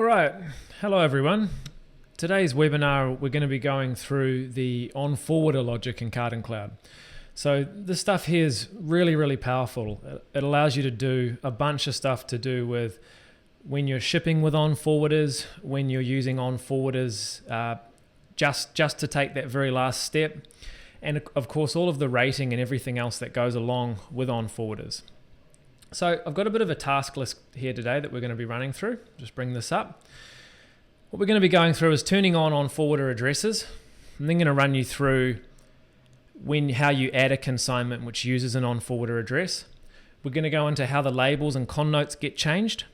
All right, hello everyone. Today's webinar, we're going to be going through the Onforwarder logic in CartonCloud. So this stuff here is really powerful. It allows you to do a bunch of stuff to do with when you're shipping with Onforwarders, when you're using Onforwarders, just to take that very last step, and of course all of the rating and everything else that goes along with Onforwarders. So I've got a bit of a task list here today that we're going to be running through. Just bring this up. What we're going to be going through is turning on Onforwarder addresses. I'm then going to run you through how you add a consignment which uses an Onforwarder address. We're going to go into how the labels and con notes get changed.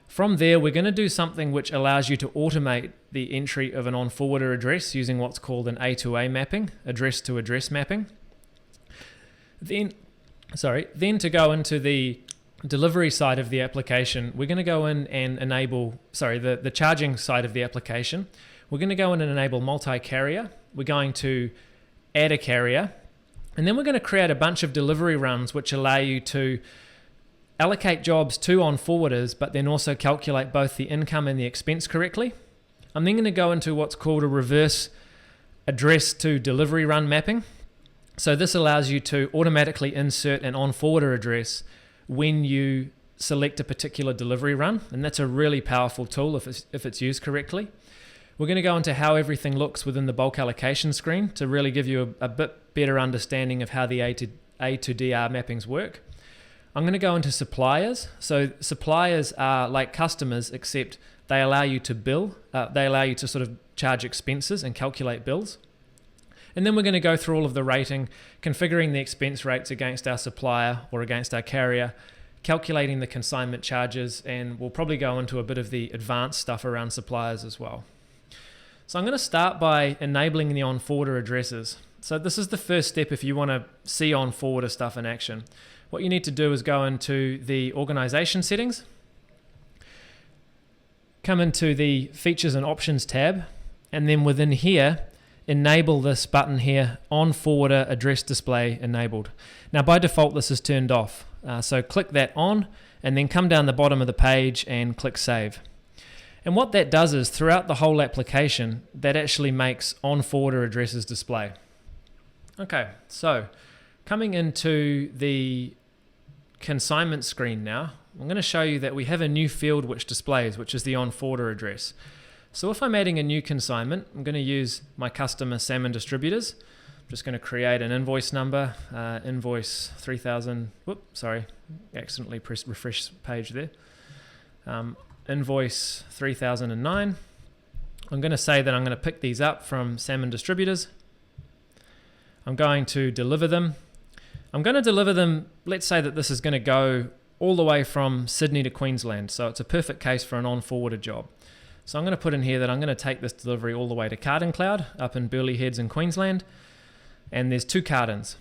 From there, we're going to do something which allows you to automate the entry of an Onforwarder address using what's called an A2A mapping, address to address mapping. Then to go into the delivery side of the application, we're going to go in and enable, the charging side of the application. We're going to go in and enable multi-carrier. We're going to add a carrier, and then we're going to create a bunch of delivery runs which allow you to allocate jobs to Onforwarders, but then also calculate both the income and the expense correctly. I'm then going to go into what's called a reverse address to delivery run mapping. So this allows you to automatically insert an Onforwarder address when you select a particular delivery run, and that's a really powerful tool if it's used correctly. We're going to go into how everything looks within the bulk allocation screen to really give you a bit better understanding of how the A2DR mappings work. I'm going to go into suppliers. So suppliers are like customers, except they allow you to bill. They allow you to sort of charge expenses and calculate bills. And then we're going to go through all of the rating, configuring the expense rates against our supplier or against our carrier, calculating the consignment charges, and we'll probably go into a bit of the advanced stuff around suppliers as well. So I'm going to start by enabling the Onforwarder addresses. So this is the first step if you want to see Onforwarder stuff in action. What you need to do is go into the organization settings, come into the features and options tab, and then within here, enable this button here, Onforwarder address display enabled. Now by default this is turned off, so click that on and then come down the bottom of the page and click save. And what that does is throughout the whole application that actually makes Onforwarder addresses display. Okay, so coming into the consignment screen now, I'm going to show you that we have a new field which displays, which is the Onforwarder address. So if I'm adding a new consignment, I'm going to use my customer salmon distributors. I'm just going to create an invoice number, invoice 3000, accidentally pressed refresh page there. Invoice 3009. I'm going to say that I'm going to pick these up from salmon distributors. I'm going to deliver them. I'm going to deliver them, let's say that this is going to go all the way from Sydney to Queensland. So it's a perfect case for an Onforwarder job. So I'm going to put in here that I'm going to take this delivery all the way to CartonCloud up in Burleigh Heads in Queensland, and there's 2 cartons.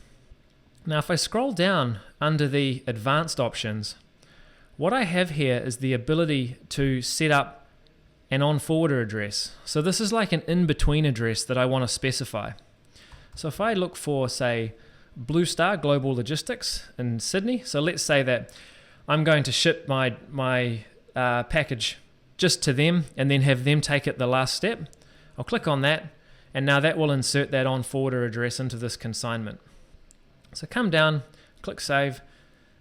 Now if I scroll down under the advanced options, what I have here is the ability to set up an Onforwarder address. So this is like an in-between address that I want to specify. So if I look for, say, Blue Star Global Logistics in Sydney, so let's say that I'm going to ship my package just to them and then have them take it the last step. I'll click on that, and now that will insert that Onforwarder address into this consignment. So come down, click save,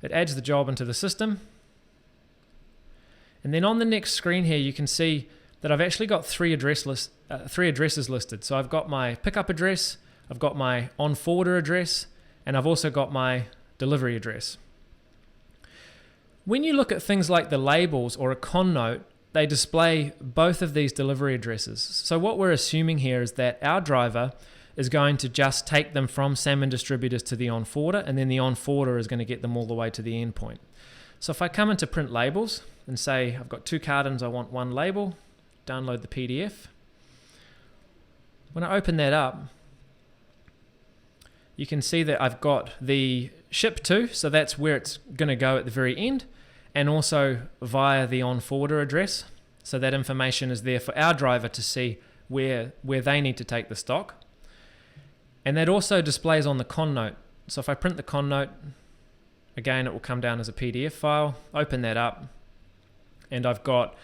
it adds the job into the system, and then on the next screen here you can see that I've actually got 3 addresses listed. So I've got my pickup address, I've got my Onforwarder address, and I've also got my delivery address. When you look at things like the labels or a con note, they display both of these delivery addresses. So what we're assuming here is that our driver is going to just take them from salmon distributors to the Onforwarder, and then the Onforwarder is going to get them all the way to the endpoint. So if I come into print labels and say I've got 2 cartons, I want 1 label, download the PDF. When I open that up, you can see that I've got the ship to, so that's where it's going to go at the very end, and also via the Onforwarder address. So that information is there for our driver to see where they need to take the stock. And that also displays on the con note. So if I print the con note, again, it will come down as a PDF file, open that up, and I've got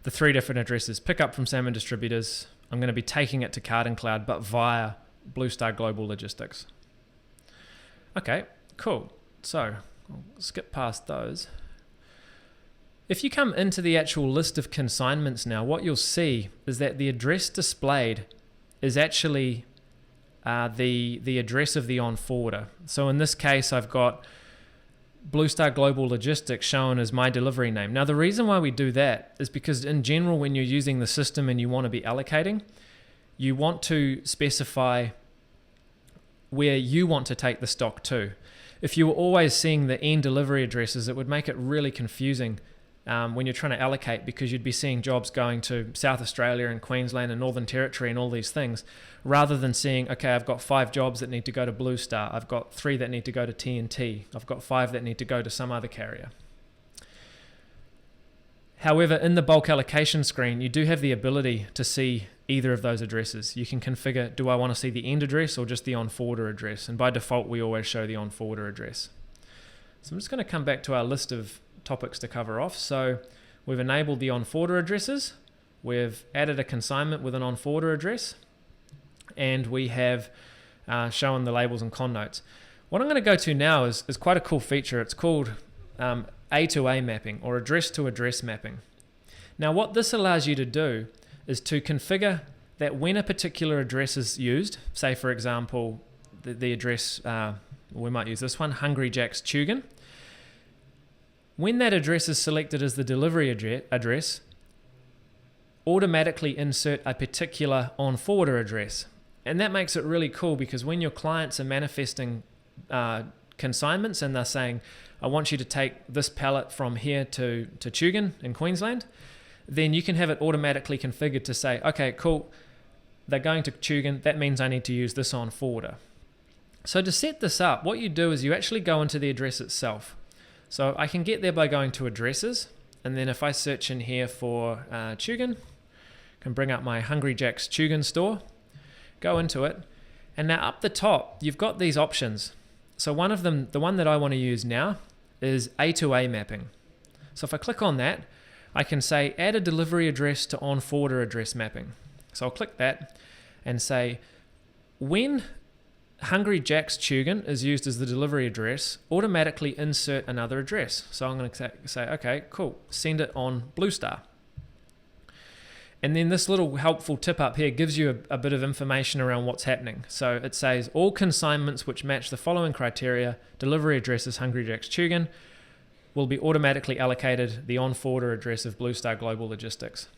the 3 different addresses. Pick up from Salmon Distributors. I'm going to be taking it to CartonCloud, but via Blue Star Global Logistics. Okay, cool. So I'll skip past those. If you come into the actual list of consignments now, what you'll see is that the address displayed is actually the address of the Onforwarder. So in this case, I've got Blue Star Global Logistics shown as my delivery name. Now, the reason why we do that is because in general, when you're using the system and you want to be allocating, you want to specify where you want to take the stock to. If you were always seeing the end delivery addresses, it would make it really confusing when you're trying to allocate, because you'd be seeing jobs going to South Australia and Queensland and Northern Territory and all these things, rather than seeing, okay, I've got 5 jobs that need to go to Blue Star, I've got 3 that need to go to TNT, I've got 5 that need to go to some other carrier. However, in the bulk allocation screen, you do have the ability to see either of those addresses. You can configure, do I want to see the end address or just the Onforwarder address? And by default, we always show the Onforwarder address. So I'm just going to come back to our list of topics to cover off. So we've enabled the Onforwarder addresses, we've added a consignment with an Onforwarder address, and we have shown the labels and con notes. What I'm going to go to now is quite a cool feature. It's called A2A Mapping, or address to address mapping. Now what this allows you to do is to configure that when a particular address is used, say for example the address, we might use this one, Hungry Jack's Tugun. When that address is selected as the delivery address, automatically insert a particular Onforwarder address. And that makes it really cool, because when your clients are manifesting consignments and they're saying, I want you to take this pallet from here to Tugun in Queensland, then you can have it automatically configured to say, okay, cool, they're going to Tugun, that means I need to use this Onforwarder. So to set this up, what you do is you actually go into the address itself. So I can get there by going to addresses, and then if I search in here for Tugun, can bring up my Hungry Jack's Tugun store, go into it, and now up the top you've got these options. So one of them, the one that I want to use now, is A2A Mapping. So if I click on that, I can say add a delivery address to Onforwarder address mapping. So I'll click that and say, when Hungry Jack's Tugun is used as the delivery address, automatically insert another address. So I'm going to say, okay, cool, send it on Blue Star. And then this little helpful tip up here gives you a bit of information around what's happening. So it says all consignments which match the following criteria, delivery address is Hungry Jack's Tugun, will be automatically allocated the Onforwarder address of Blue Star Global Logistics.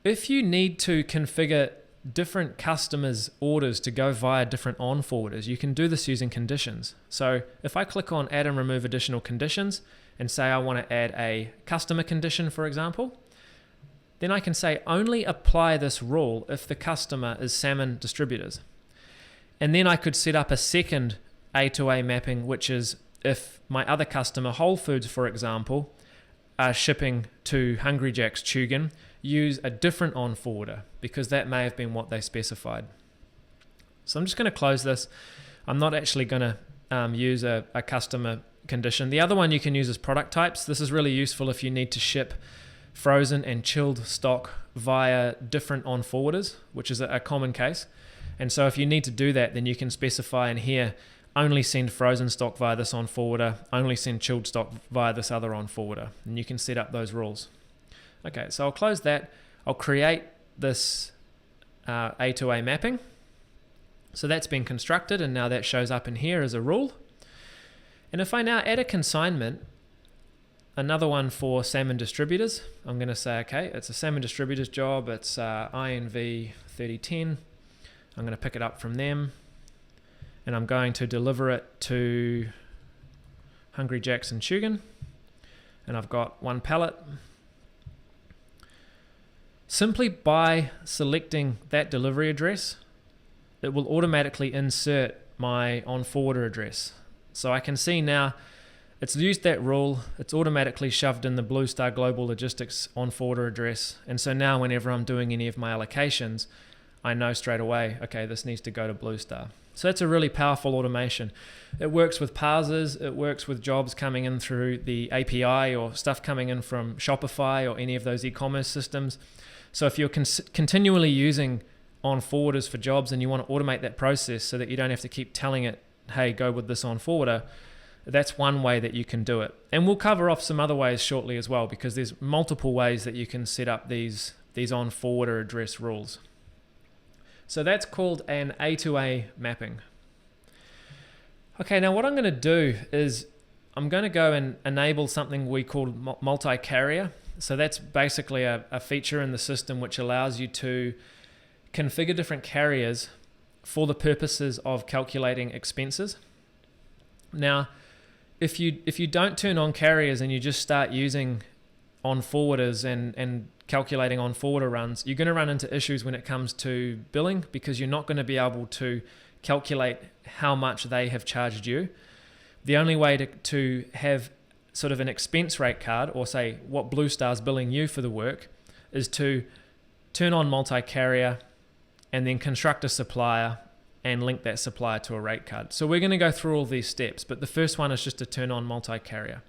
If you need to configure different customers' orders to go via different Onforwarders, you can do this using conditions. So if I click on add and remove additional conditions and say I want to add a customer condition, for example, then I can say only apply this rule if the customer is Salmon Distributors. And then I could set up a second A2A mapping, which is if my other customer, Whole Foods, for example, are shipping to Hungry Jack's Tugun, use a different Onforwarder, because that may have been what they specified. So I'm just going to close this. I'm not actually going to use a customer condition. The other one you can use is product types. This is really useful if you need to ship frozen and chilled stock via different Onforwarders, which is a common case. And so if you need to do that, then you can specify in here, only send frozen stock via this Onforwarder, only send chilled stock via this other Onforwarder. And you can set up those rules. Okay, so I'll close that. I'll create this A2A mapping. So that's been constructed, and now that shows up in here as a rule. And if I now add a consignment, another one for Salmon Distributors, I'm going to say, okay, it's a Salmon Distributors job. It's INV 3010. I'm going to pick it up from them, and I'm going to deliver it to Hungry Jack's and Tugun. And I've got 1 pallet. Simply by selecting that delivery address, it will automatically insert my Onforwarder address. So I can see now it's used that rule, it's automatically shoved in the Blue Star Global Logistics Onforwarder address. And so now whenever I'm doing any of my allocations, I know straight away, okay, this needs to go to Blue Star. So that's a really powerful automation. It works with parsers, it works with jobs coming in through the API or stuff coming in from Shopify or any of those e-commerce systems. So if you're continually using Onforwarders for jobs and you want to automate that process so that you don't have to keep telling it, hey, go with this Onforwarder, that's one way that you can do it. And we'll cover off some other ways shortly as well, because there's multiple ways that you can set up these Onforwarder address rules. So that's called an A2A mapping. Okay, now what I'm going to do is I'm going to go and enable something we call multi-carrier. So that's basically a feature in the system which allows you to configure different carriers for the purposes of calculating expenses. Now, if you don't turn on carriers and you just start using Onforwarders and calculating Onforwarder runs, you're going to run into issues when it comes to billing, because you're not going to be able to calculate how much they have charged you. The only way to have sort of an expense rate card, or say what Blue Star's billing you for the work, is to turn on multi-carrier and then construct a supplier and link that supplier to a rate card. So we're going to go through all these steps, but the first one is just to turn on multi-carrier.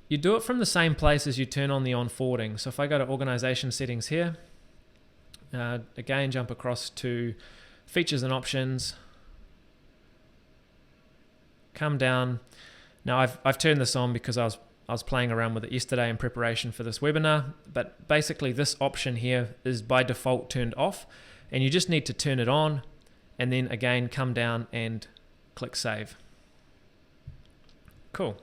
You do it from the same place as you turn on the on-forwarding. So if I go to organization settings here, again, jump across to features and options, come down. Now I've turned this on because I was playing around with it yesterday in preparation for this webinar, but basically this option here is by default turned off, and you just need to turn it on and then again come down and click save. Cool.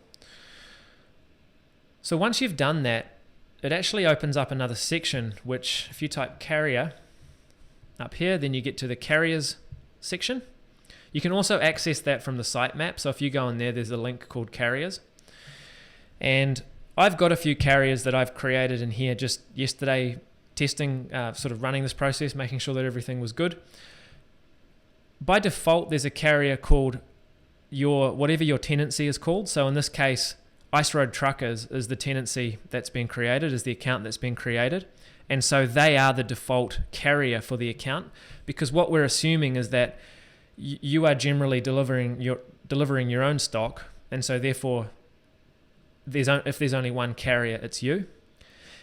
So once you've done that, it actually opens up another section, which if you type carrier up here, then you get to the carriers section. You can also access that from the sitemap. So if you go in there, there's a link called carriers. And I've got a few carriers that I've created in here just yesterday, testing, sort of running this process, making sure that everything was good. By default, there's a carrier called whatever your tenancy is called. So in this case, Ice Road Truckers is the tenancy that's been created, is the account that's been created. And so they are the default carrier for the account, because what we're assuming is that you are generally delivering your own stock, and so therefore if there's only one carrier, it's you.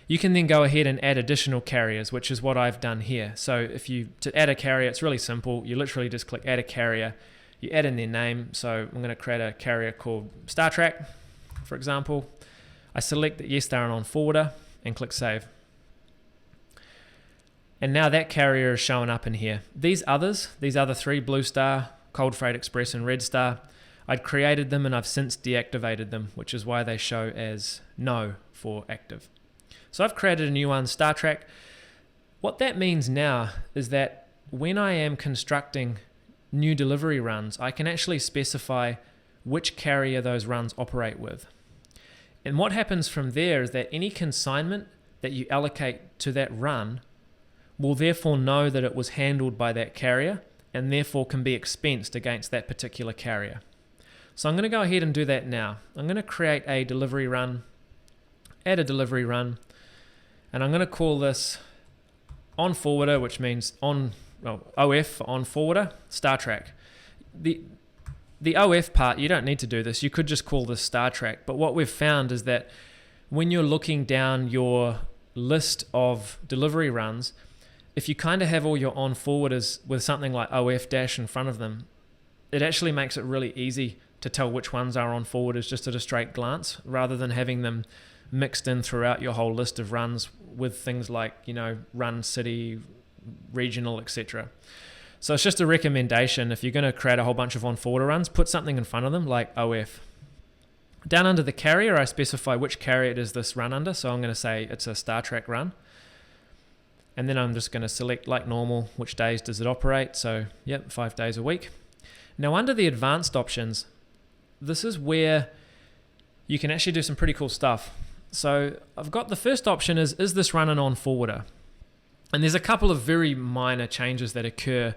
You can then go ahead and add additional carriers, which is what I've done here. So to add a carrier, it's really simple. You literally just click add a carrier, you add in their name. So I'm going to create a carrier called Star Trek, for example. I select that yes, they're an Onforwarder, and click save. And now that carrier is showing up in here. These other three, Blue Star, Cold Freight Express, and Red Star, I'd created them and I've since deactivated them, which is why they show as no for active. So I've created a new one, Star Trek. What that means now is that when I am constructing new delivery runs, I can actually specify which carrier those runs operate with. And what happens from there is that any consignment that you allocate to that run will therefore know that it was handled by that carrier and therefore can be expensed against that particular carrier. So I'm going to go ahead and do that now. I'm going to create a delivery run, add a delivery run, and I'm going to call this Onforwarder, which means OF for Onforwarder, Star Trek. The OF part, you don't need to do this. You could just call this Star Trek. But what we've found is that when you're looking down your list of delivery runs, if you kind of have all your Onforwarders with something like OF dash in front of them, it actually makes it really easy to tell which ones are Onforwarders just at a straight glance, rather than having them mixed in throughout your whole list of runs with things like, run city, regional, etc. So it's just a recommendation. If you're going to create a whole bunch of Onforwarder runs, put something in front of them like OF. Down under the carrier, I specify which carrier it is this run under. So I'm going to say it's a Star Trek run. And then I'm just going to select, like normal, which days does it operate. So, 5 days a week. Now, under the advanced options, this is where you can actually do some pretty cool stuff. So I've got the first option is this run an Onforwarder? And there's a couple of very minor changes that occur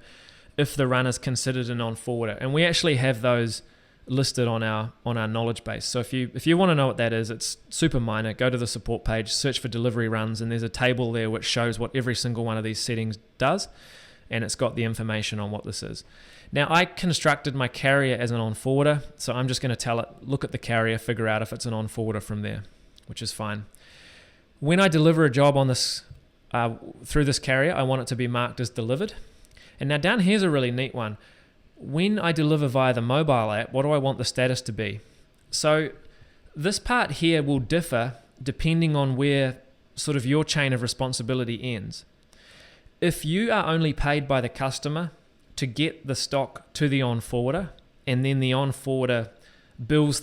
if the run is considered an Onforwarder. And we actually have those listed on our knowledge base. So if you want to know what that is, it's super minor. Go to the support page, search for delivery runs, and there's a table there which shows what every single one of these settings does. and it's got the information on what this is. Now, I constructed my carrier as an on-forwarder, so I'm just going to tell it, look at the carrier, figure out if it's an on-forwarder from there, which is fine. When I deliver a job on this through this carrier, I want it to be marked as delivered. And now down here's a really neat one. When I deliver via the mobile app, what do I want the status to be? So this part here will differ depending on where sort of your chain of responsibility ends. If you are only paid by the customer to get the stock to the on-forwarder, and then the on-forwarder bills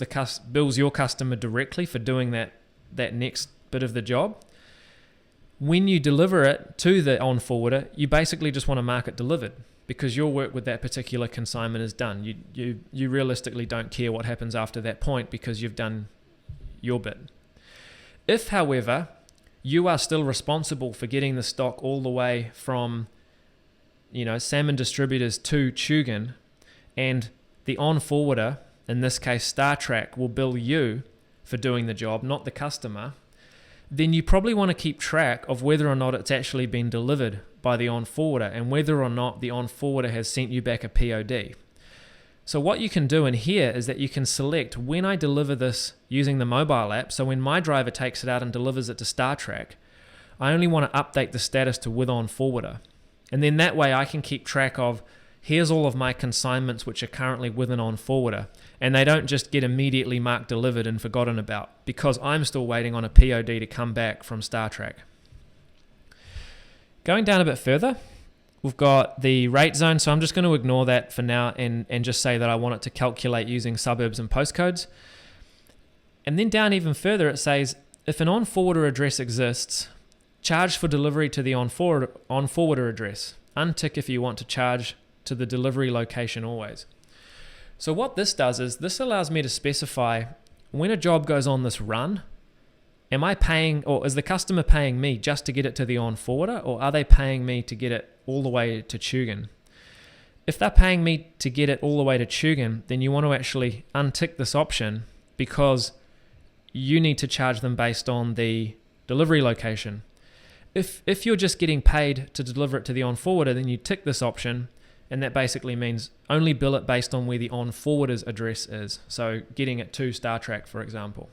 your customer directly for doing that next bit of the job, when you deliver it to the on-forwarder, you basically just want to mark it delivered, because your work with that particular consignment is done. You realistically don't care what happens after that point because you've done your bit. If, however, you are still responsible for getting the stock all the way from, salmon distributors to Tugun, and the on-forwarder, in this case Star Trek, will bill you for doing the job, not the customer, then you probably want to keep track of whether or not it's actually been delivered by the on-forwarder and whether or not the on-forwarder has sent you back a POD. So what you can do in here is that you can select when I deliver this using the mobile app. So when my driver takes it out and delivers it to Star Trek, I only want to update the status to with on-forwarder. And then that way I can keep track of, here's all of my consignments which are currently with an on-forwarder. And they don't just get immediately marked delivered and forgotten about, because I'm still waiting on a POD to come back from Star Trek. Going down a bit further, we've got the rate zone. So I'm just going to ignore that for now and just say that I want it to calculate using suburbs and postcodes. And then down even further, it says, if an on-forwarder address exists, charge for delivery to the on-forwarder address. Untick if you want to charge to the delivery location always. So what this does is this allows me to specify when a job goes on this run, am I paying, or is the customer paying me just to get it to the on-forwarder, or are they paying me to get it all the way to Tugun? If they're paying me to get it all the way to Tugun, then you want to actually untick this option, because you need to charge them based on the delivery location. If you're just getting paid to deliver it to the on-forwarder, then you tick this option, and that basically means only bill it based on where the on-forwarder's address is. So getting it to Star Trek, for example.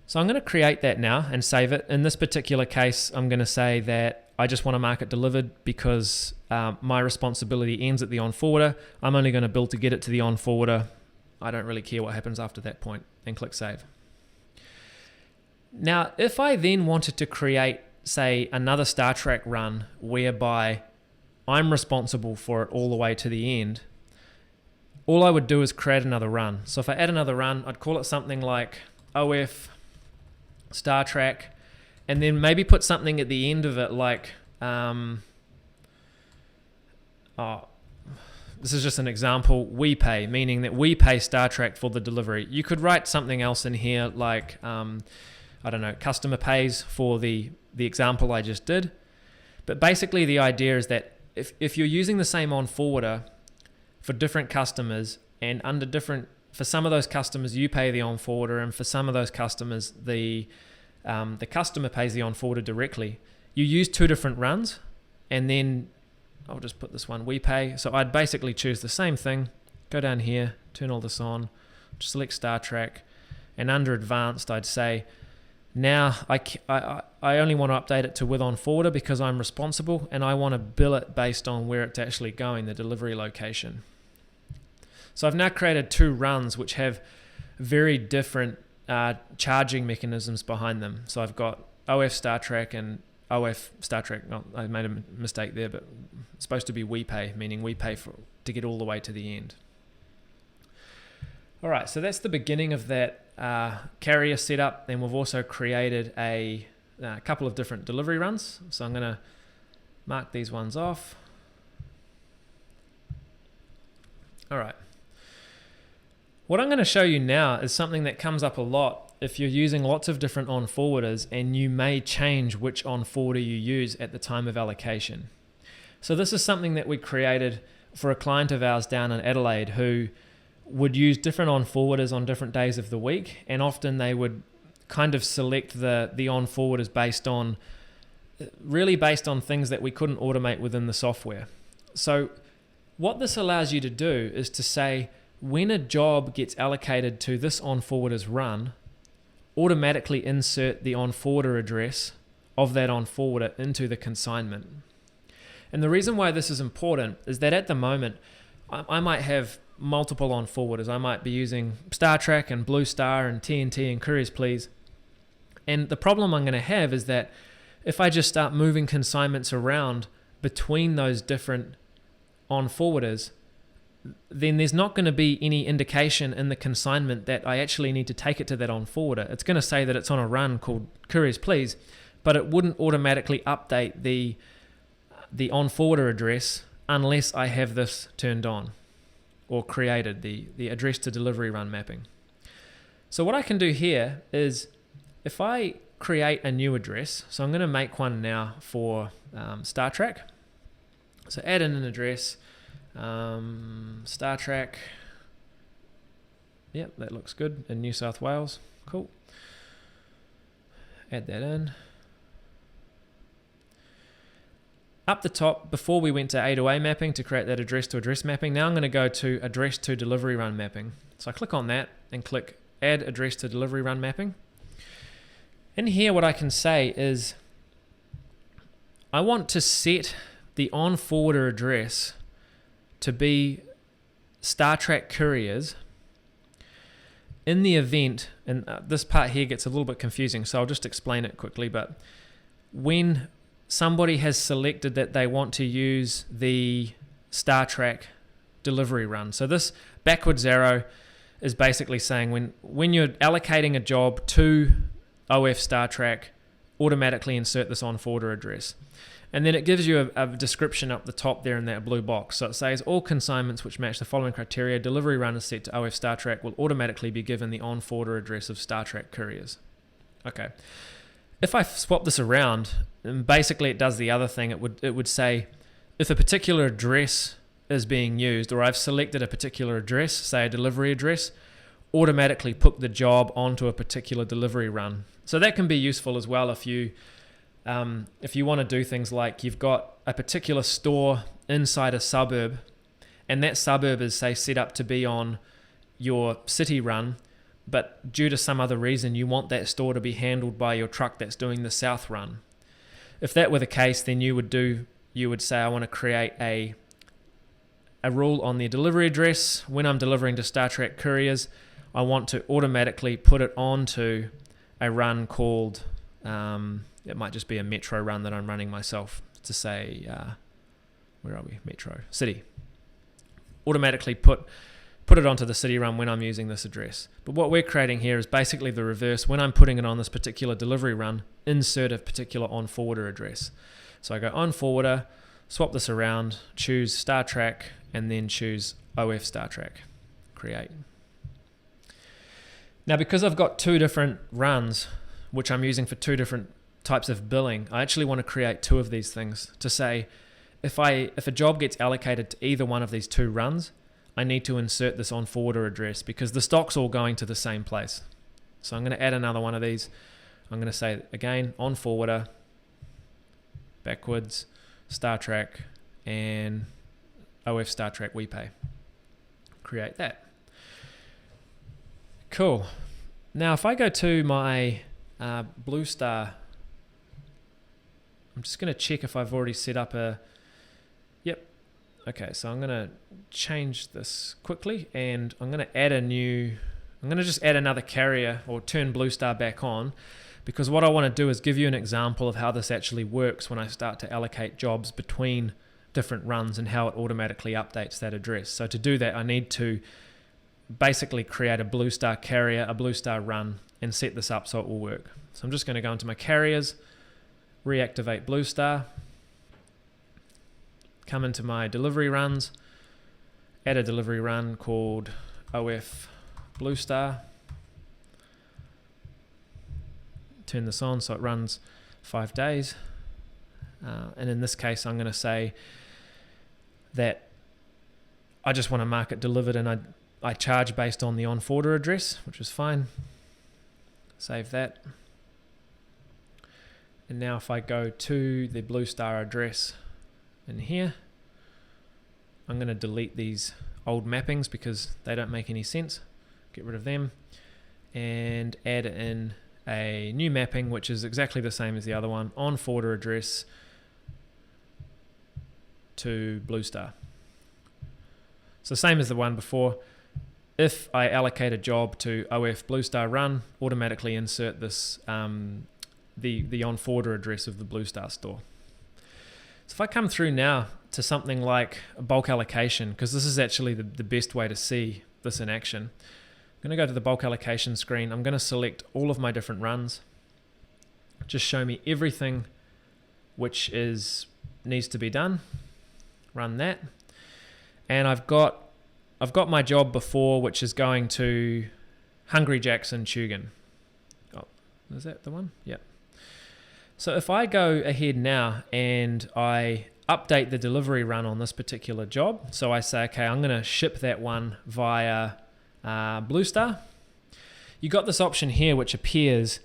So I'm going to create that now and save it. In this particular case, I'm going to say that I just want to mark it delivered because my responsibility ends at the on-forwarder. I'm only going to bill to get it to the on-forwarder. I don't really care what happens after that point, and click save. Now, if I then wanted to create, say, another Star Trek run whereby I'm responsible for it all the way to the end, all I would do is create another run. So if I add another run, I'd call it something like OF Star Trek, and then maybe put something at the end of it like, this is just an example, we pay, meaning that we pay Star Trek for the delivery. You could write something else in here like, I don't know, customer pays for the example I just did. But basically the idea is that if you're using the same on-forwarder for different customers, and for some of those customers you pay the on-forwarder, and for some of those customers the customer pays the on-forwarder directly, you use two different runs, and then I'll just put this one, we pay. So I'd basically choose the same thing, go down here, turn all this on, select Star Trek, and under advanced I'd say, now I only want to update it to with on-forwarder because I'm responsible, and I want to bill it based on where it's actually going, the delivery location. So I've now created two runs which have very different charging mechanisms behind them. So I've got OF Star Trek and OF Star Trek. No, I made a mistake there, but it's supposed to be we pay, meaning we pay to get all the way to the end. All right, so that's the beginning of that carrier setup. Then we've also created a couple of different delivery runs. So I'm going to mark these ones off. All right. What I'm going to show you now is something that comes up a lot if you're using lots of different on-forwarders, and you may change which on-forwarder you use at the time of allocation. So this is something that we created for a client of ours down in Adelaide who would use different on-forwarders on different days of the week, and often they would kind of select the on-forwarders based on really based on things that we couldn't automate within the software. So what this allows you to do is to say, when a job gets allocated to this Onforwarders run, automatically insert the Onforwarder address of that Onforwarder into the consignment. And the reason why this is important is that at the moment, I might have multiple Onforwarders. I might be using Star Trek and Blue Star and TNT and Couriers Please. And the problem I'm going to have is that if I just start moving consignments around between those different Onforwarders, then there's not going to be any indication in the consignment that I actually need to take it to that Onforwarder. It's going to say that it's on a run called Couriers Please, but it wouldn't automatically update the Onforwarder address unless I have this turned on or created, the address to delivery run mapping. So what I can do here is, if I create a new address, so I'm going to make one now for Star Trek. So add in an address, Star Trek, yep, that looks good, in New South Wales, cool. Add that in. Up the top, before we went to A2A mapping to create that address to address mapping, now I'm going to go to address to delivery run mapping. So I click on that and click add address to delivery run mapping. In here, what I can say is I want to set the Onforwarder address to be Star Trek Couriers in the event, and this part here gets a little bit confusing, so I'll just explain it quickly, but when somebody has selected that they want to use the Star Trek delivery run. So this backwards arrow is basically saying when you're allocating a job to OF Star Trek, automatically insert this Onforwarder address. And then it gives you a description up the top there in that blue box. So it says all consignments which match the following criteria, delivery run is set to OF Star Trek, will automatically be given the Onforwarder address of Star Trek Couriers. Okay. If I swap this around, and basically it does the other thing, it would say if a particular address is being used, or I've selected a particular address, say a delivery address, automatically put the job onto a particular delivery run. So that can be useful as well if you want to do things like you've got a particular store inside a suburb, and that suburb is, say, set up to be on your city run, but due to some other reason you want that store to be handled by your truck that's doing the south run. If that were the case, then you would say, I want to create a rule on the delivery address. When I'm delivering to Star Trek Couriers, I want to automatically put it onto a run called, it might just be a metro run that I'm running myself, to say, where are we? Metro, city. Automatically put it onto the city run when I'm using this address. But what we're creating here is basically the reverse. When I'm putting it on this particular delivery run, insert a particular Onforwarder address. So I go Onforwarder, swap this around, choose Star Trek, and then choose OF Star Trek. Create. Now, because I've got two different runs, which I'm using for two different types of billing, I actually want to create two of these things to say, if a job gets allocated to either one of these two runs, I need to insert this Onforwarder address because the stock's all going to the same place. So I'm going to add another one of these. I'm going to say, again, Onforwarder, backwards, Star Trek, and OF Star Trek WePay. Create that. Cool. Now, if I go to my Blue Star, I'm just going to check if I've already set up a... Yep. Okay, so I'm going to change this quickly, and I'm going to add I'm going to just add another carrier or turn Blue Star back on, because what I want to do is give you an example of how this actually works when I start to allocate jobs between different runs and how it automatically updates that address. So to do that, I need to basically create a Blue Star carrier, a Blue Star run, and set this up so it will work. So I'm just going to go into my carriers, reactivate Blue Star, come into my delivery runs, add a delivery run called OF Blue Star, turn this on so it runs 5 days, and in this case I'm going to say that I just want to mark it delivered, and I charge based on the Onforwarder address, which is fine. Save that. And now if I go to the Blue Star address in here, I'm going to delete these old mappings because they don't make any sense. Get rid of them and add in a new mapping, which is exactly the same as the other one, Onforwarder address to Blue Star. So same as the one before. If I allocate a job to OF Blue Star run, automatically insert this the Onforwarder address of the Blue Star store. So if I come through now to something like a bulk allocation, because this is actually the best way to see this in action, I'm going to go to the bulk allocation screen. I'm going to select all of my different runs. Just show me everything which needs to be done. Run that. And I've got my job before, which is going to Hungry Jack's in Tugun. Oh, is that the one? Yeah. So if I go ahead now and I update the delivery run on this particular job, so I say, okay, I'm going to ship that one via Blue Star. You got this option here which appears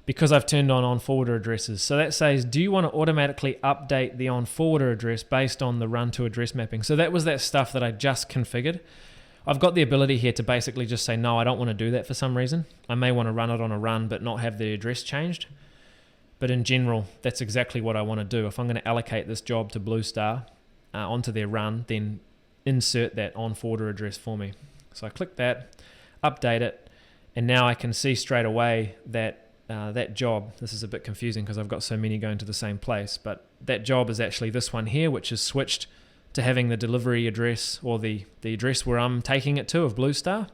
because I've turned on Onforwarder addresses. So that says, do you want to automatically update the Onforwarder address based on the run to address mapping? So that was that stuff that I just configured. I've got the ability here to basically just say, no, I don't want to do that for some reason. I may want to run it on a run but not have the address changed. But in general, that's exactly what I want to do. If I'm going to allocate this job to Blue Star onto their run, then insert that Onforwarder address for me. So I click that, update it, and now I can see straight away that that job, this is a bit confusing because I've got so many going to the same place, but that job is actually this one here, which is switched to having the delivery address or the address where I'm taking it to of Blue Star.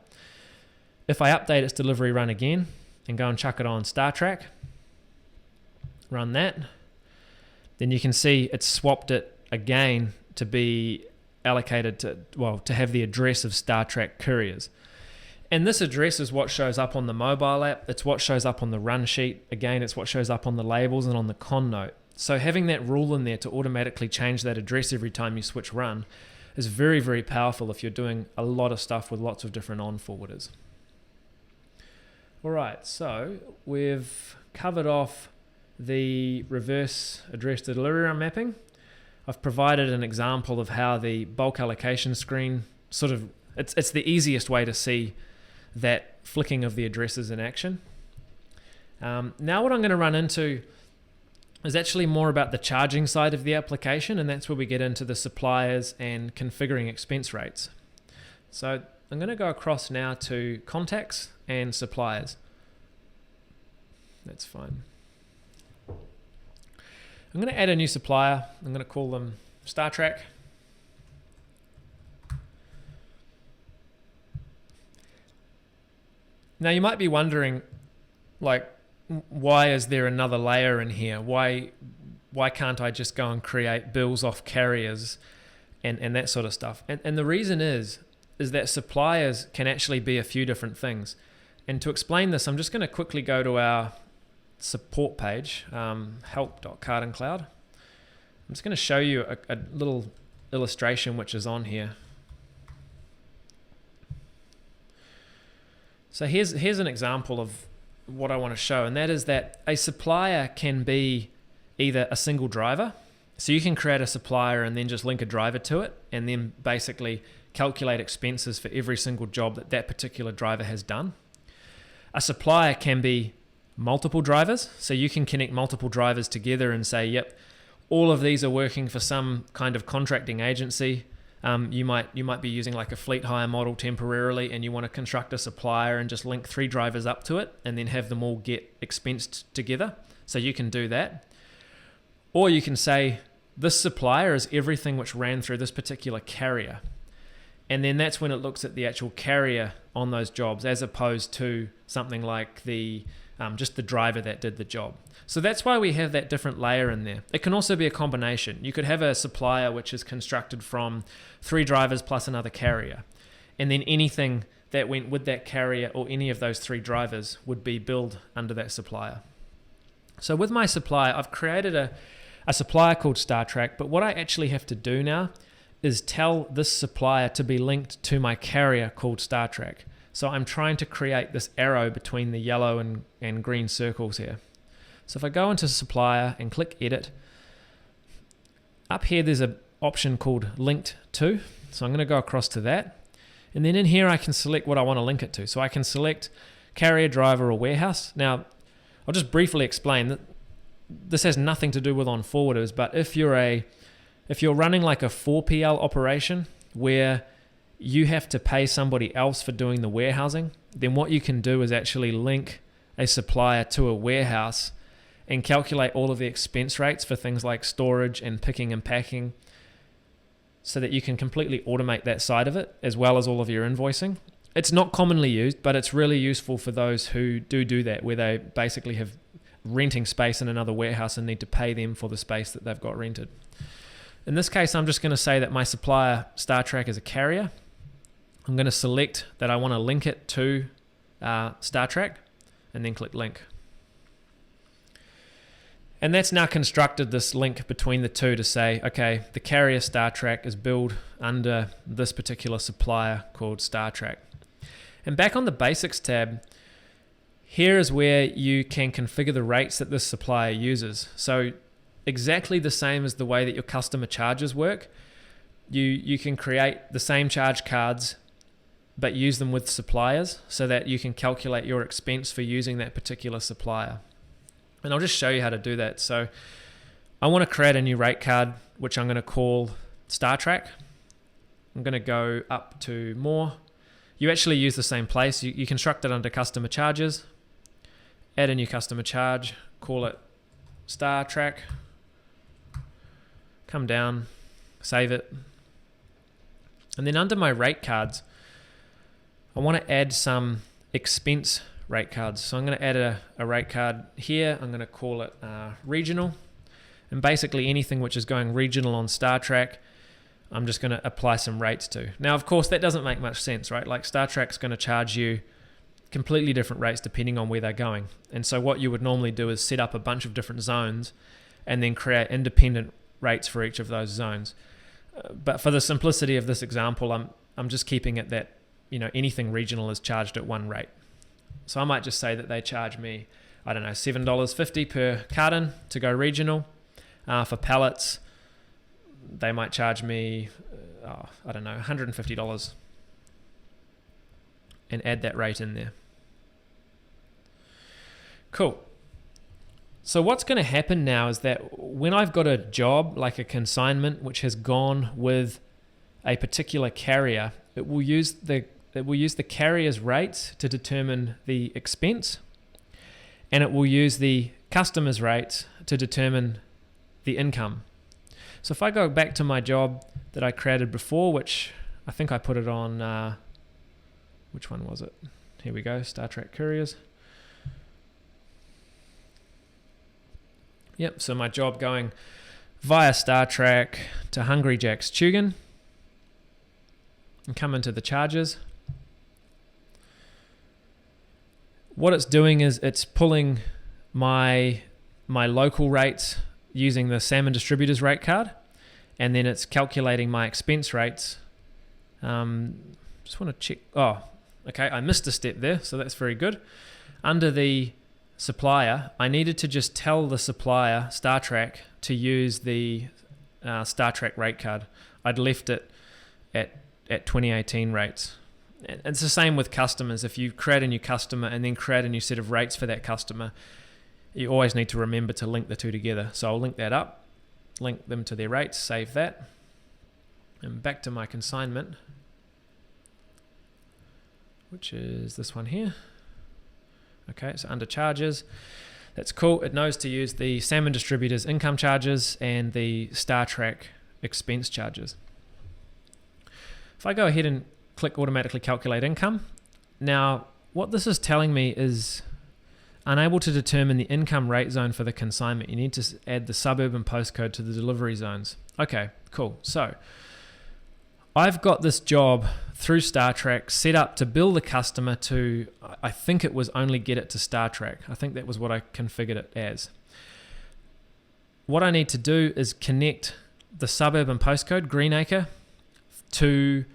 If I update its delivery run again and go and chuck it on Star Trek, run that, then you can see it's swapped it again to be allocated to have the address of Star Trek couriers. And this address is what shows up on the mobile app. It's what shows up on the run sheet. Again, it's what shows up on the labels and on the con note. So having that rule in there to automatically change that address every time you switch run is very, very powerful if you're doing a lot of stuff with lots of different on-forwarders. All right, so we've covered off the reverse address to delivery run mapping. I've provided an example of how the bulk allocation screen it's the easiest way to see that flicking of the addresses in action. Now what I'm going to run into is actually more about the charging side of the application, and that's where we get into the suppliers and configuring expense rates. So I'm going to go across now to contacts and suppliers. That's fine. I'm going to add a new supplier. I'm going to call them Star Trek. Now you might be wondering, like, why is there another layer in here? Why can't I just go and create bills off carriers and that sort of stuff? And the reason is that suppliers can actually be a few different things. And to explain this, I'm just going to quickly go to our support page, help.CartonCloud. I'm just going to show you a little illustration which is on here. So here's an example of what I want to show, and that is that a supplier can be either a single driver, so you can create a supplier and then just link a driver to it and then basically calculate expenses for every single job that particular driver has done. A supplier can be multiple drivers, so you can connect multiple drivers together and say, yep, all of these are working for some kind of contracting agency. You might be using like a fleet hire model temporarily, and you want to construct a supplier and just link 3 drivers up to it and then have them all get expensed together. So you can do that. Or you can say this supplier is everything which ran through this particular carrier. And then that's when it looks at the actual carrier on those jobs, as opposed to something like the just the driver that did the job. So that's why we have that different layer in there. It can also be a combination. You could have a supplier which is constructed from 3 drivers plus another carrier. And then anything that went with that carrier or any of those 3 drivers would be billed under that supplier. So with my supplier, I've created a supplier called Star Trek, but what I actually have to do now is tell this supplier to be linked to my carrier called Star Trek. So I'm trying to create this arrow between the yellow and green circles here. So if I go into Supplier and click Edit, up here there's an option called Linked To. So I'm going to go across to that. And then in here I can select what I want to link it to. So I can select carrier, driver, or warehouse. Now, I'll just briefly explain that this has nothing to do with Onforwarders, but if you're running like a 4PL operation where you have to pay somebody else for doing the warehousing, then what you can do is actually link a supplier to a warehouse and calculate all of the expense rates for things like storage and picking and packing, so that you can completely automate that side of it as well as all of your invoicing. It's not commonly used, but it's really useful for those who do that, where they basically have renting space in another warehouse and need to pay them for the space that they've got rented. In this case, I'm just going to say that my supplier StarTrack is a carrier. I'm going to select that I want to link it to StarTrack and then click link. And that's now constructed this link between the two to say, okay, the carrier StarTrack is billed under this particular supplier called StarTrack. And back on the Basics tab, here is where you can configure the rates that this supplier uses. So exactly the same as the way that your customer charges work. You can create the same charge cards, but use them with suppliers so that you can calculate your expense for using that particular supplier. And I'll just show you how to do that. So I want to create a new rate card, which I'm going to call StarTrack. I'm going to go up to more. You actually use the same place. You construct it under customer charges, add a new customer charge, call it StarTrack, come down, save it. And then under my rate cards, I want to add some expense rate cards. So I'm going to add a rate card here. I'm going to call it regional. And basically anything which is going regional on StarTrack, I'm just going to apply some rates to. Now, of course, that doesn't make much sense, right? Like StarTrack's going to charge you completely different rates depending on where they're going. And so what you would normally do is set up a bunch of different zones and then create independent rates for each of those zones. But for the simplicity of this example, I'm just keeping it that, anything regional is charged at one rate. So I might just say that they charge me, I don't know, $7.50 per carton to go regional. For pallets, they might charge me, I don't know, $150 and add that rate in there. Cool. So what's going to happen now is that when I've got a job like a consignment which has gone with a particular carrier, it will use the carrier's rates to determine the expense, and it will use the customer's rates to determine the income. So if I go back to my job that I created before, which I think I put it on, which one was it? Here we go, StarTrack Couriers. Yep, so my job going via StarTrack to Hungry Jack's Tugun, and come into the charges. What it's doing is it's pulling my local rates using the Salmon Distributors rate card, and then it's calculating my expense rates. Just want to check. Oh, okay, I missed a step there, so that's very good. Under the supplier, I needed to just tell the supplier, StarTrack, to use the StarTrack rate card. I'd left it at 2018 rates. And it's the same with customers. If you create a new customer and then create a new set of rates for that customer, you always need to remember to link the two together. So I'll link that up, link them to their rates, save that. And back to my consignment, which is this one here. Okay, so under charges, that's cool. It knows to use the Salmon Distributors income charges and the StarTrack expense charges. If I go ahead and click automatically calculate income, now what this is telling me is unable to determine the income rate zone for the consignment. You need to add the suburban postcode to the delivery zones. Okay, cool. So I've got this job through StarTrack set up to bill the customer to, I think it was only get it to StarTrack. I think that was what I configured it as. What I need to do is connect the suburban postcode, Greenacre, to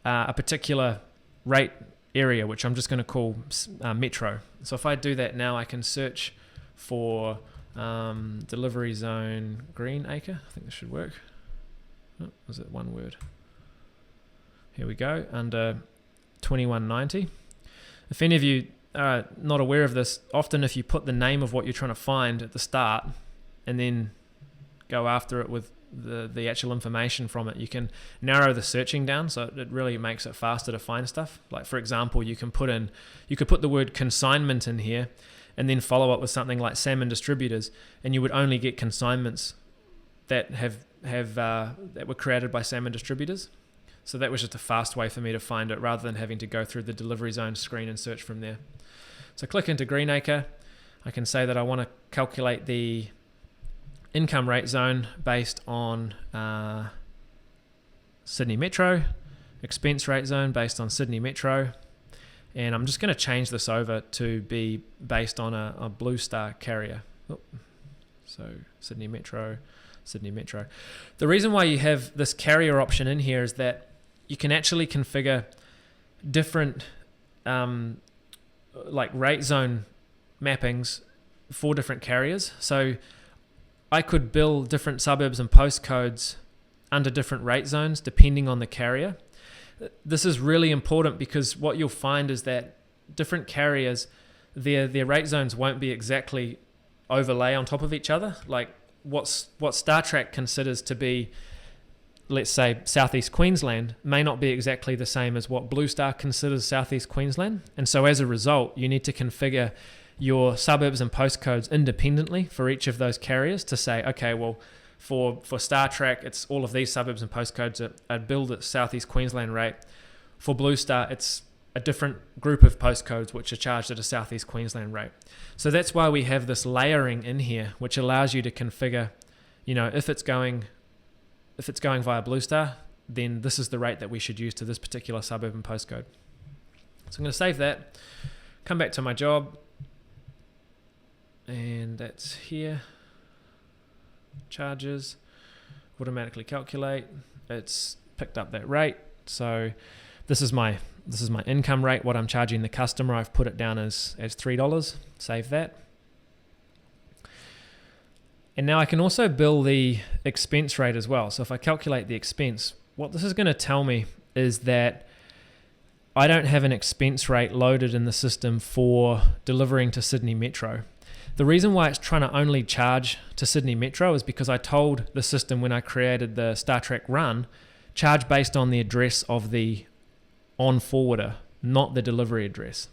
a particular rate area, which I'm just going to call Metro. So if I do that now, I can search for Delivery zone Greenacre. I think this should work. Oh, was it one word? Here we go, under 2190. If any of you are not aware of this, often if you put the name of what you're trying to find at the start and then go after it with the actual information from it, you can narrow the searching down, so it really makes it faster to find stuff. Like for example, you could put the word consignment in here and then follow up with something like salmon distributors, and you would only get consignments that that were created by salmon distributors. So that was just a fast way for me to find it rather than having to go through the delivery zone screen and search from there. So click into Greenacre. I can say that I want to calculate the income rate zone based on Sydney Metro, expense rate zone based on Sydney Metro, and I'm just going to change this over to be based on a Blue Star carrier. So Sydney Metro. The reason why you have this carrier option in here is that you can actually configure different like rate zone mappings for different carriers. So I could build different suburbs and postcodes under different rate zones depending on the carrier. This is really important because what you'll find is that different carriers, their rate zones won't be exactly overlay on top of each other. Like what Star Trek considers to be, let's say, Southeast Queensland may not be exactly the same as what Blue Star considers Southeast Queensland. And so as a result, you need to configure your suburbs and postcodes independently for each of those carriers to say, okay, well, for Star Trek, it's all of these suburbs and postcodes are billed at Southeast Queensland rate. For Blue Star, it's a different group of postcodes which are charged at a Southeast Queensland rate. So that's why we have this layering in here, which allows you to configure, if it's going via Blue Star, then this is the rate that we should use to this particular suburb and postcode. So I'm going to save that, come back to my job, and that's here. Charges, automatically calculate. It's picked up that rate. So this is my income rate, what I'm charging the customer. I've put it down as $3. Save that. And now I can also bill the expense rate as well. So if I calculate the expense, what this is going to tell me is that I don't have an expense rate loaded in the system for delivering to Sydney Metro. The reason why it's trying to only charge to Sydney Metro is because I told the system when I created the Star Trek run, charge based on the address of the Onforwarder, not the delivery address.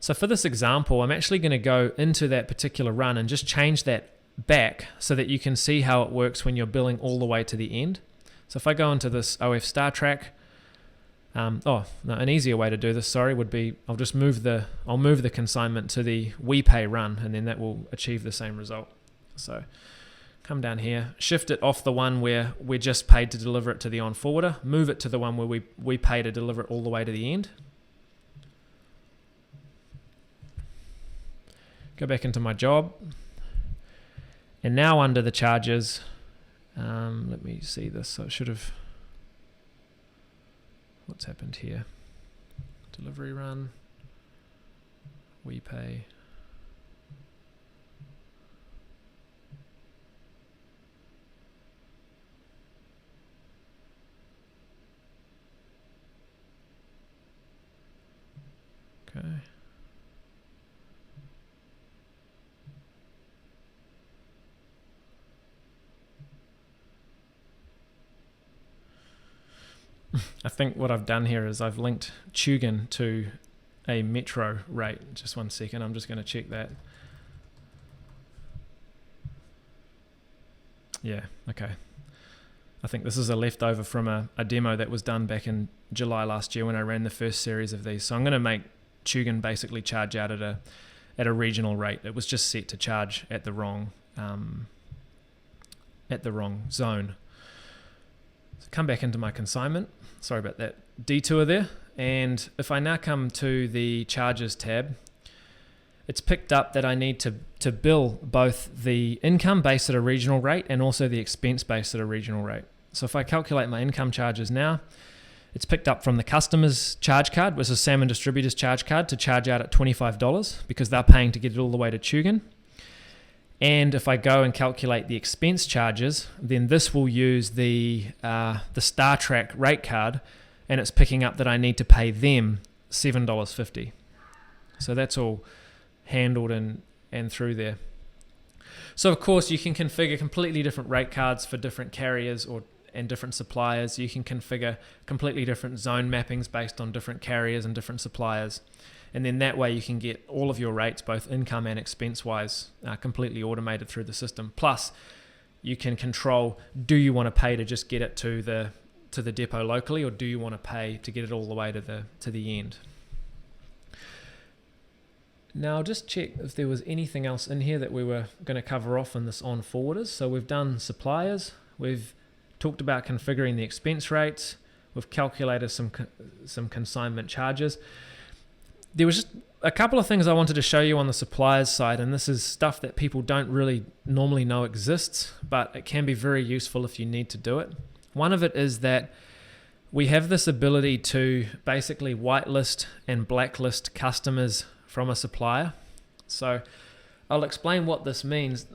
So for this example, I'm actually going to go into that particular run and just change that back so that you can see how it works when you're billing all the way to the end. So if I go into this OF Star Trek, an easier way to do this, would be I'll move the consignment to the WePay run, and then that will achieve the same result. So come down here, shift it off the one where we're just paid to deliver it to the Onforwarder, move it to the one where we pay to deliver it all the way to the end. Go back into my job, and now under the charges, let me see this. So it should have. What's happened here? Delivery run, WePay. Okay. I think what I've done here is I've linked Tugun to a Metro rate. Just 1 second, I'm just going to check that. Yeah, okay. I think this is a leftover from a demo that was done back in July last year when I ran the first series of these. So I'm going to make Tugun basically charge out at a regional rate. It was just set to charge at the wrong zone. So come back into my consignment. Sorry about that detour there. And if I now come to the charges tab, it's picked up that I need to bill both the income based at a regional rate and also the expense based at a regional rate. So if I calculate my income charges now, it's picked up from the customer's charge card, which is Salmon Distributors charge card, to charge out at $25 because they're paying to get it all the way to Tugun. And if I go and calculate the expense charges, then this will use the Star Trek rate card, and it's picking up that I need to pay them $7.50. So that's all handled and through there. So of course you can configure completely different rate cards for different carriers and different suppliers. You can configure completely different zone mappings based on different carriers and different suppliers. And then that way you can get all of your rates, both income and expense-wise, completely automated through the system. Plus, you can control, do you want to pay to just get it to the depot locally, or do you want to pay to get it all the way to the end? Now, I'll just check if there was anything else in here that we were going to cover off in this Onforwarders. So we've done suppliers, we've talked about configuring the expense rates, we've calculated some consignment charges. There was just a couple of things I wanted to show you on the suppliers side, and this is stuff that people don't really normally know exists, but it can be very useful if you need to do it. One of it is that we have this ability to basically whitelist and blacklist customers from a supplier. So I'll explain what this means.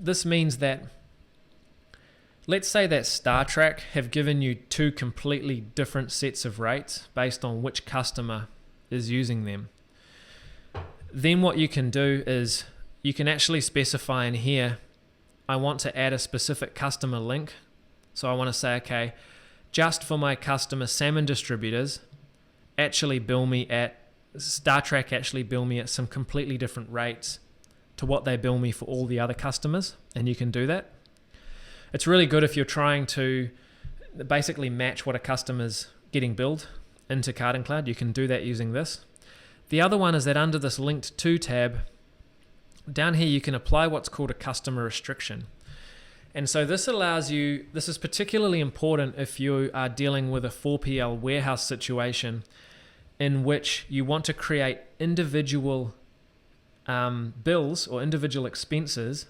This means that, let's say that Star Trek have given you two completely different sets of rates based on which customer is using them. Then what you can do is you can actually specify in here, I want to add a specific customer link. So I want to say, okay, just for my customer salmon distributors, actually bill me at Star Trek actually bill me at some completely different rates to what they bill me for all the other customers, and you can do that. It's really good if you're trying to basically match what a customer's getting billed into CartonCloud. You can do that using this. The other one is that under this linked to tab, down here you can apply what's called a customer restriction. And so this allows you, this is particularly important if you are dealing with a 4PL warehouse situation in which you want to create individual bills or individual expenses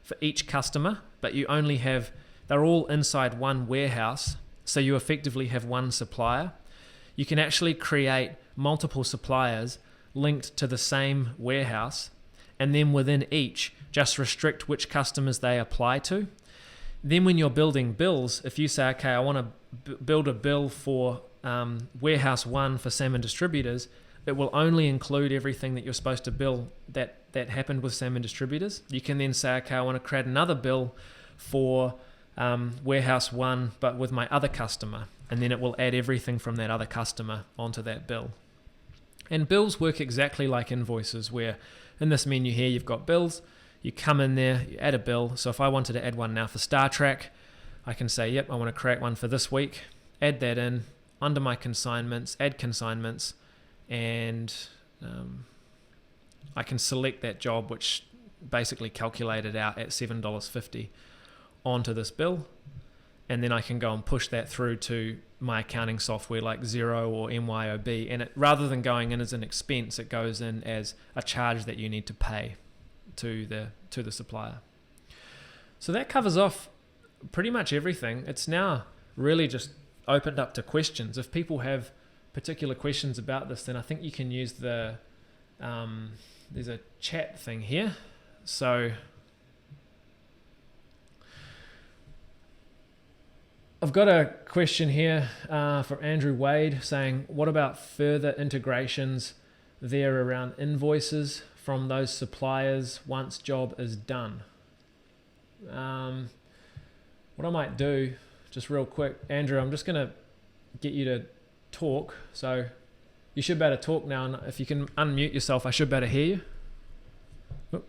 for each customer, but you only have, they're all inside one warehouse, so you effectively have one supplier. You can actually create multiple suppliers linked to the same warehouse, and then within each, just restrict which customers they apply to. Then when you're building bills, if you say, okay, I want to build a bill for warehouse 1 for salmon distributors, it will only include everything that you're supposed to bill that happened with salmon distributors. You can then say, okay, I want to create another bill for warehouse 1, but with my other customer, and then it will add everything from that other customer onto that bill. And bills work exactly like invoices, where in this menu here you've got bills, you come in there, you add a bill. So if I wanted to add one now for Star Trek, I can say, yep, I want to create one for this week, add that in, under my consignments, add consignments, and I can select that job, which basically calculated out at $7.50 onto this bill, and then I can go and push that through to my accounting software like Xero or MYOB, and it, rather than going in as an expense, it goes in as a charge that you need to pay to the supplier. So that covers off pretty much everything. It's now really just opened up to questions. If people have particular questions about this, then I think you can use the there's a chat thing here. So I've got a question here from Andrew Wade saying, what about further integrations there around invoices from those suppliers once job is done? What I might do, just real quick, Andrew, I'm just going to get you to talk. So you should be able to talk now, and if you can unmute yourself, I should be able to hear you. Can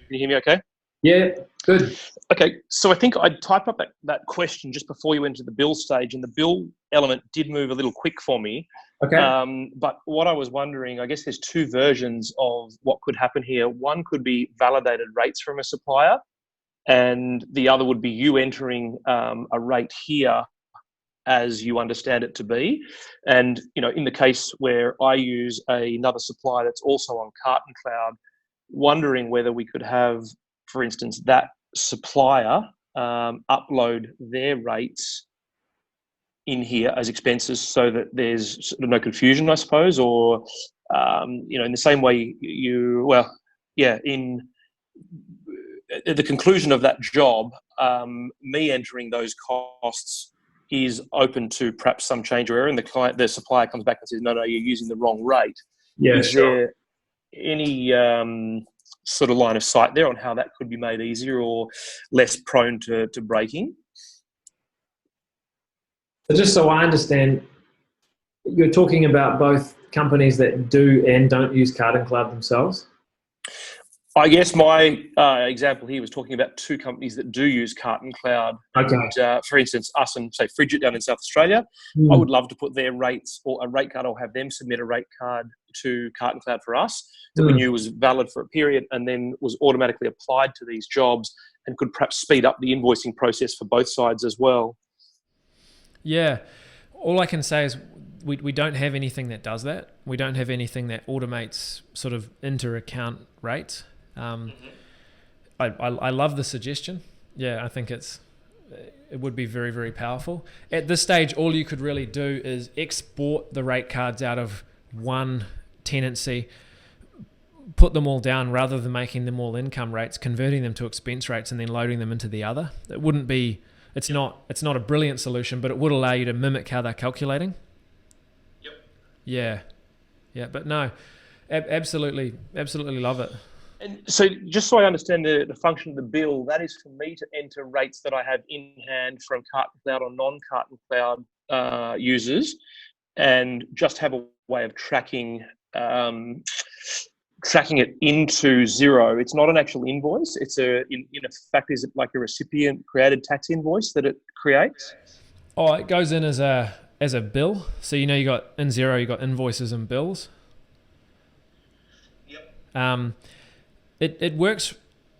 you hear me okay? Yeah, good. Okay, so I think I typed up that question just before you went to the bill stage, and the bill element did move a little quick for me. Okay. But what I was wondering, I guess there's two versions of what could happen here. One could be validated rates from a supplier, and the other would be you entering a rate here as you understand it to be. And, you know, in the case where I use another supplier that's also on CartonCloud, wondering whether we could have, for instance, that supplier upload their rates in here as expenses so that there's sort of no confusion, I suppose, or, you know, in the same way in at the conclusion of that job, me entering those costs is open to perhaps some change or error, and the supplier comes back and says, no, you're using the wrong rate. Yeah, is there any sort of line of sight there on how that could be made easier or less prone to breaking? So just so I understand, you're talking about both companies that do and don't use CartonCloud themselves? I guess my example here was talking about two companies that do use CartonCloud. Okay. And, for instance, us and, say, Frigid down in South Australia, I would love to put their rates or a rate card or have them submit a rate card to CartonCloud for us that we knew was valid for a period and then was automatically applied to these jobs and could perhaps speed up the invoicing process for both sides as well. Yeah. All I can say is we don't have anything that does that. We don't have anything that automates sort of inter-account rates. I love the suggestion. Yeah, I think it would be very, very powerful. At this stage, all you could really do is export the rate cards out of one tenancy, put them all down rather than making them all income rates, converting them to expense rates and then loading them into the other. It wouldn't be, it's not a brilliant solution, but it would allow you to mimic how they're calculating. Yep. Yeah, but no, absolutely love it. And so just so I understand the function of the bill, that is for me to enter rates that I have in hand from CartonCloud or non-CartonCloud users and just have a way of tracking it into Xero. It's not an actual invoice. It's in effect, is it like a recipient created tax invoice that it creates? Oh, it goes in as a bill. So you got in Xero, you got invoices and bills. Yep. It works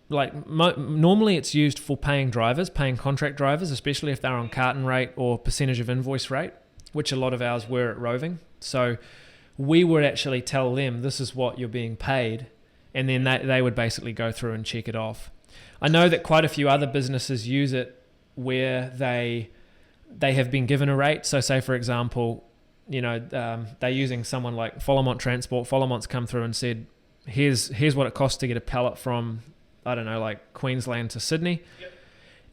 like normally it's used for paying contract drivers, especially if they're on carton rate or percentage of invoice rate, which a lot of ours were at Roving. So we would actually tell them this is what you're being paid, and then they would basically go through and check it off. I know that quite a few other businesses use it where they have been given a rate. So say, for example, they're using someone like Followmont Transport. Follomont's come through and said, here's what it costs to get a pallet from, I don't know, like Queensland to Sydney. Yep.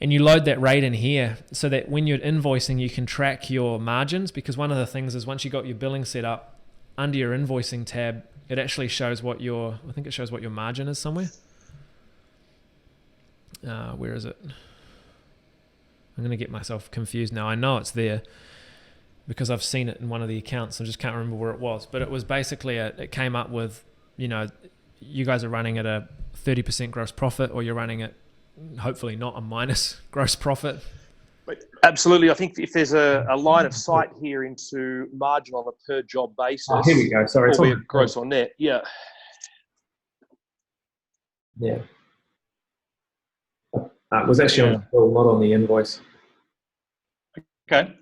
And you load that rate in here so that when you're invoicing, you can track your margins, because one of the things is once you got your billing set up, under your invoicing tab, it actually shows what your margin is somewhere. Where is it? I'm going to get myself confused now. I know it's there because I've seen it in one of the accounts. I just can't remember where it was, but it was basically it came up with, you guys are running at a 30% gross profit, or you're running at hopefully not a minus gross profit. Absolutely. I think if there's a line of sight here into margin on a per job basis. Oh, here we go. Sorry. Or gross or net. Yeah. Yeah. It was actually on the bill, not on the invoice. Okay.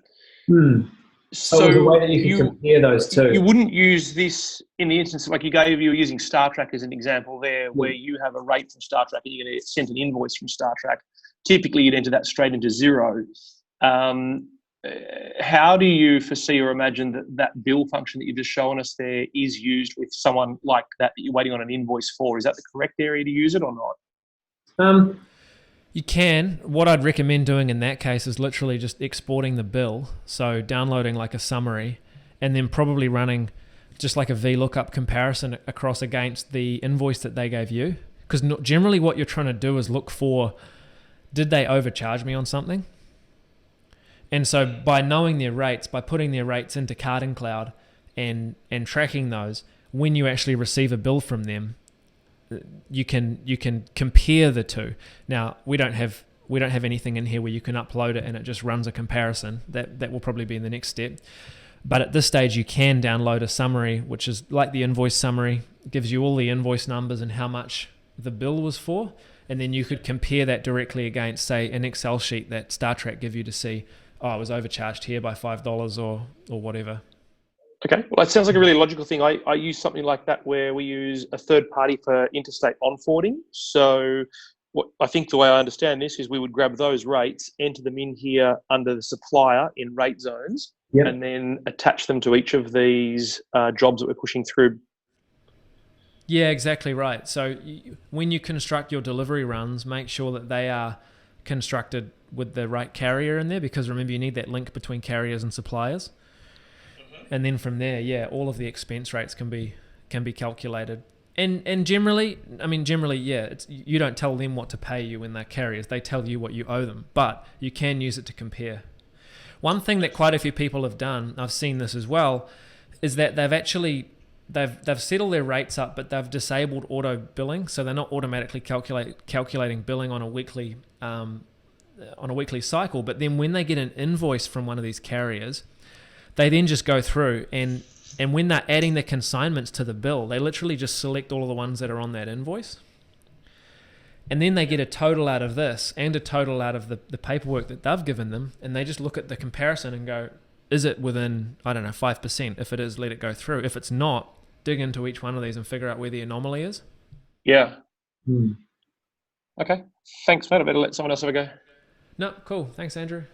So there's a way that you can compare those two. You wouldn't use this in the instance, like you were using Star Trek as an example there, where you have a rate from Star Trek and you're going to send an invoice from Star Trek. Typically, you'd enter that straight into Xero. How do you foresee or imagine that bill function that you've just shown us there is used with someone like that you're waiting on an invoice for? Is that the correct area to use it or not? You can. What I'd recommend doing in that case is literally just exporting the bill, so downloading like a summary, and then probably running just like a VLOOKUP comparison across against the invoice that they gave you. Because generally what you're trying to do is look for, did they overcharge me on something? And so by knowing their rates, by putting their rates into CartonCloud and tracking those, when you actually receive a bill from them, you can compare the two. Now we don't have anything in here where you can upload it and it just runs a comparison. That will probably be in the next step. But at this stage, you can download a summary, which is like the invoice summary. It gives you all the invoice numbers and how much the bill was for, and then you could compare that directly against, say, an Excel sheet that Star Trek give you to see, I was overcharged here by $5 or whatever. Okay, well, that sounds like a really logical thing. I use something like that where we use a third party for interstate on-forwarding. So what I think the way I understand this is we would grab those rates, enter them in here under the supplier in rate zones, and then attach them to each of these jobs that we're pushing through. Yeah, exactly right. So when you construct your delivery runs, make sure that they are constructed with the right carrier in there, because remember, you need that link between carriers and suppliers. And then from there, yeah, all of the expense rates can be calculated. And generally, yeah, you don't tell them what to pay you when they're carriers. They tell you what you owe them, but you can use it to compare. One thing that quite a few people have done, I've seen this as well, is that they've settled their rates up, but they've disabled auto billing, so they're not automatically calculating billing on a weekly cycle. But then when they get an invoice from one of these carriers, they then just go through and when they're adding the consignments to the bill, they literally just select all of the ones that are on that invoice. And then they get a total out of this and a total out of the paperwork that they've given them, and they just look at the comparison and go, is it within, 5%? If it is, let it go through. If it's not, dig into each one of these and figure out where the anomaly is. Yeah. Okay. Thanks, mate. I better let someone else have a go. No, cool. Thanks, Andrew.